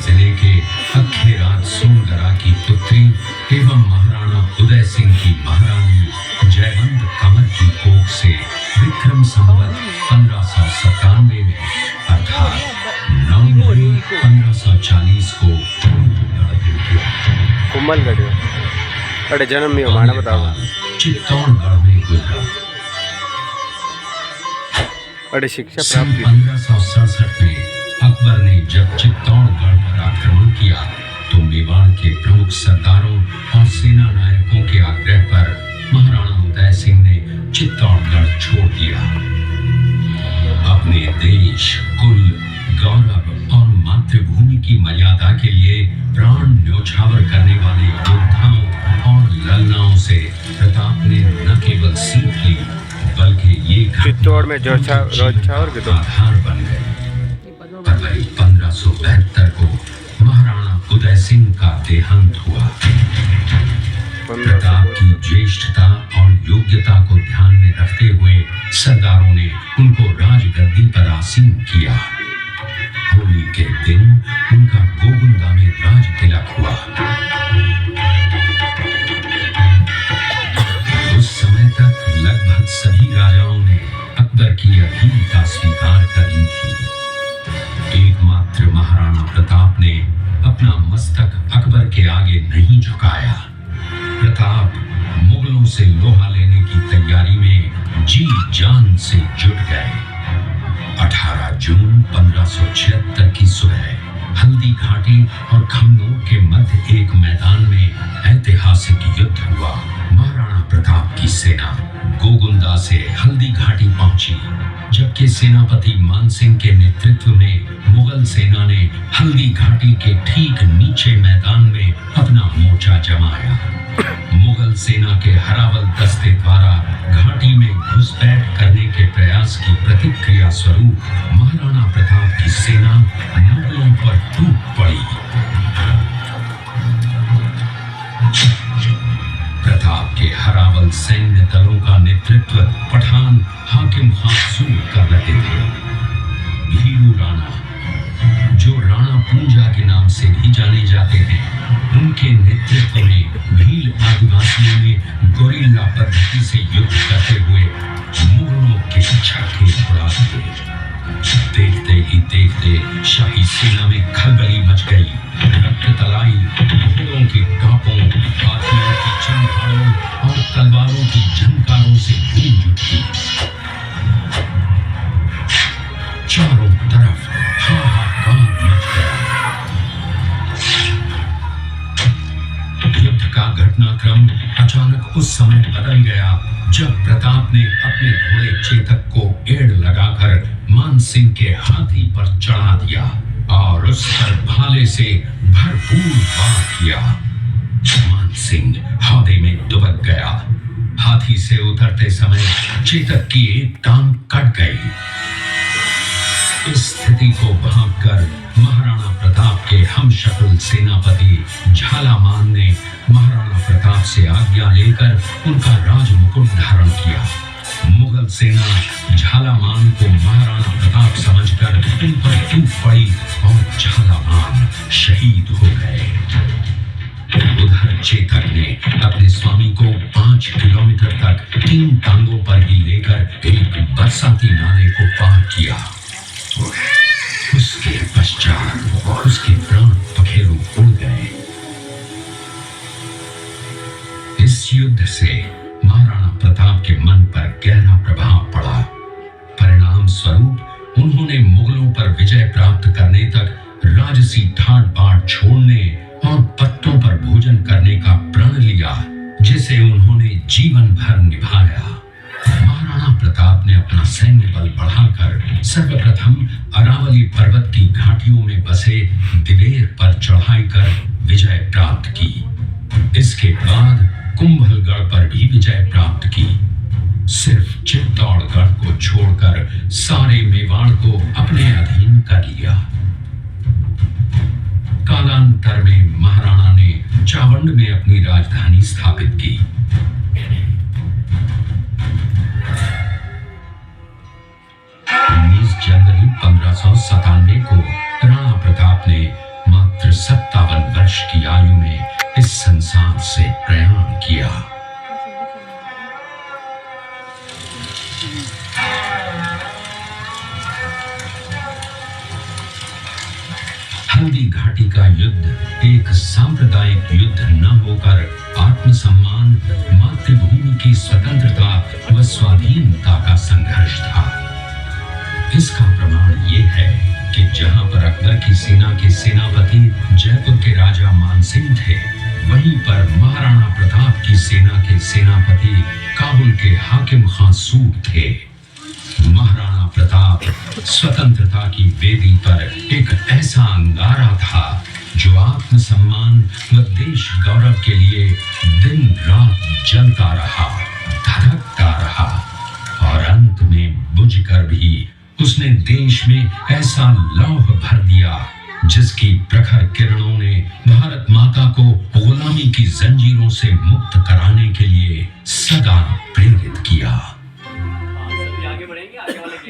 जिले के अखेराज सोनगरा की पुत्री एवं महाराणा उदय सिंह की महारानी जयवंत कंवर की कोख से विक्रम संवत 1597 में अर्थात 9 मई 1540 को कुंभलगढ़ अरे जन्म में माना बताओ चित्तौड़गढ़ में गुजरा। अरे शिक्षा सन प्राप्त 1567 में अकबर ने जब चित्तौड़गढ़ पर आक्रमण किया तो मेवाड़ के प्रमुख सरदारों और सेना नायकों के आग्रह पर महाराणा उदय सिंह ने चित्तौड़गढ़ छोड़ दिया। अपने देश, कुल, गौरव और मातृभूमि की मर्यादा के लिए प्राण न्योछावर करने वाले योद्धाओं और ललनाओं से प्रताप ने न केवल सीख ली बल्कि ये चित्तौड़ में रोजछावर के तो आधार बन गए। फरवरी 1572 को महाराणा उदय सिंह का देहांत हुआ। प्रताप की ज्येष्ठता और योग्यता को ध्यान में रखते हुए सरदारों ने उनको राजगद्दी पर आसीन किया। होली के दिन उनका गोगुंदा में राज तिलक हुआ। उस समय तक लगभग सभी राजाओं ने अकबर की अधीनता स्वीकार कर ली थी। एकमात्र महाराणा प्रताप ने अपना मस्तक अकबर के आगे नहीं झुकाया। प्रताप मुगलों से लोहा लेने की तैयारी में जी जान से जुट गए। 18 जून 1576 की सुबह हल्दी घाटी और खमनोर के मध्य एक मैदान में ऐतिहासिक युद्ध हुआ। महाराणा प्रताप की सेना गोगुंदा से हल्दी घाटी पहुंची, जबकि सेनापति मानसिंह के नेतृत्व में मुगल सेना ने हल्दी घाटी के ठीक नीचे मैदान में अपना मोर्चा जमाया। मुगल सेना के हरावल दस्ते द्वारा घाटी में घुसपैठ करने के प्रयास की प्रतिक्रिया स्वरूप महाराणा प्रताप की सेना मुगलों पर टूट पड़ी। प्रताप के हरावल सैन्य दलों का नेतृत्व पठान हाकिम हासूर कर रहे थे। भीरू राणा, जो राणा पूंजा के नाम से भी जाने जाते हैं, उनके नेतृत्व में भील आदिवासियों ने गोरिल्ला पद्धति से युद्ध करते हुए मुगलों के छक्के उड़ा दिए। देखते ही देखते शाही सेना में खलबली मच गई। रक्त तलाई घोड़ों के टापों, हाथियों की चंगारों और तलवारों की झंकारों से गूंज उठी। चारों तरफ हाहाकार मच गया। युद्ध का घटनाक्रम अचानक उस समय बदल गया जब प्रताप ने अपने घोड़े चेतक को एड़ लगाकर मानसिंह के हाथी पर चढ़ा दिया और उस पर भाले से भरपूर वार किया। मानसिंह हौदे में दुबक गया। हाथी से उतरते समय चेतक की एक टांग कट गई। इस स्थिति को भांपकर महाराणा प्रताप के हमशक्ल सेनापति झालामान ने महाराणा प्रताप से आज्ञा लेकर उनका राज मुकुट धारण किया। मुगल सेना झालामान को महाराणा प्रताप समझकर उन पर टूट पड़ी और झालामान शहीद हो गए। उधर चेतक ने अपने स्वामी को 5 किलोमीटर तक 3 टांगों पर ही लेकर एक बरसाती नाले को पार किया। उसके पश्चात उसके प्राण पखेरु उड़ गए। इस युद्ध से महाराणा प्रताप के मन पर गहरा प्रभाव पड़ा। परिणाम स्वरूप उन्होंने मुगलों पर विजय प्राप्त करने तक राजसी ठाट बाट छोड़ने और पत्तों पर भोजन करने का प्रण लिया, जिसे उन्होंने जीवन भर निभाया। महाराणा प्रताप ने अपना सैन्य बल बढ़ाकर सर्वप्रथम अरावली पर्वत की घाटियों में बसे दिवेर पर चढ़ाई कर विजय प्राप्त की। इसके बाद कुंभलगढ़ पर भी विजय प्राप्त की। सिर्फ चित्तौड़गढ़ को छोड़कर सारे मेवाड़ को अपने अधीन कर लिया। कालांतर में महाराणा ने चावंड में अपनी राजधानी स्थापित की। 19 जनवरी 1597 को राणा प्रताप ने मां हल्दी घाटी का युद्ध एक सांप्रदायिक युद्ध न होकर आत्मसम्मान, मातृभूमि की स्वतंत्रता व स्वाधीनता का संघर्ष था। इसका प्रमाण ये है कि जहां पर अकबर की सेना के सेनापति जयपुर के राजा मानसिंह थे, वहीं पर महाराणा प्रताप की सेना के सेनापति काबुल के हाकिम खां सूर थे। महाराणा प्रताप स्वतंत्रता की वेदी पर एक ऐसा अंगारा था जो आत्मसम्मान व देश गौरव के लिए दिन रात जलता रहा, धड़कता रहा और अंत में बुझकर भी उसने देश में ऐसा लौह भर दिया जिसकी प्रखर किरणों ने भारत माता को गुलामी की जंजीरों से मुक्त कराने के लिए सदा प्रेरित